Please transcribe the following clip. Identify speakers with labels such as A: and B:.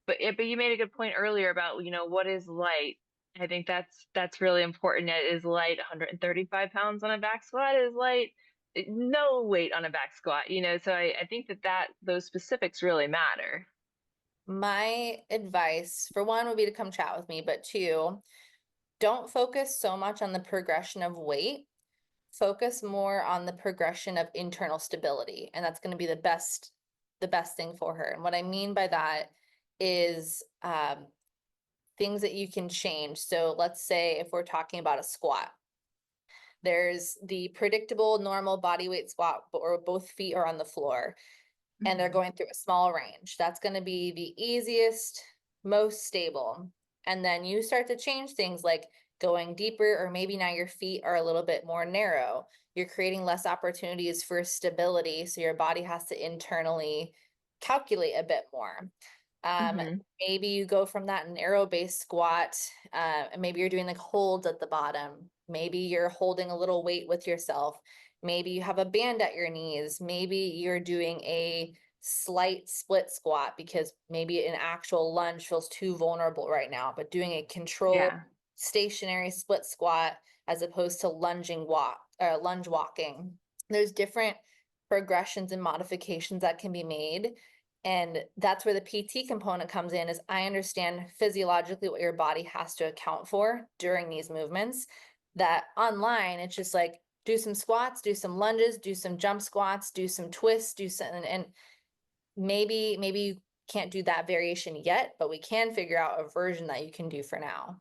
A: but you made a good point earlier about, what is light. I think that's really important. It is light 135 pounds on a back squat is light no weight on a back squat, so I think that those specifics really matter.
B: My advice, for one, would be to come chat with me, but two, don't focus so much on the progression of weight. Focus more on the progression of internal stability, and that's going to be the best thing for her. And what I mean by that is things that you can change. So let's say if we're talking about a squat, there's the predictable normal body weight squat where both feet are on the floor and they're
A: Mhm.
B: going through a small range. That's going to be the easiest, most stable. And then you start to change things like going deeper, or maybe now your feet are a little bit more narrow. You're creating less opportunities for stability. So your body has to internally calculate a bit more. Um,
A: Mhm.
B: maybe you go from that narrow base squat, and maybe you're doing like holds at the bottom. Maybe you're holding a little weight with yourself. Maybe you have a band at your knees. Maybe you're doing a slight split squat because maybe an actual lunge feels too vulnerable right now, but doing a controlled
A: Yeah.
B: stationary split squat as opposed to lunge walking. There's different progressions and modifications that can be made. And that's where the PT component comes in, is I understand physiologically what your body has to account for during these movements. That online, it's just like do some squats, do some lunges, do some jump squats, do some twists, do some, and maybe you can't do that variation yet, but we can figure out a version that you can do for now.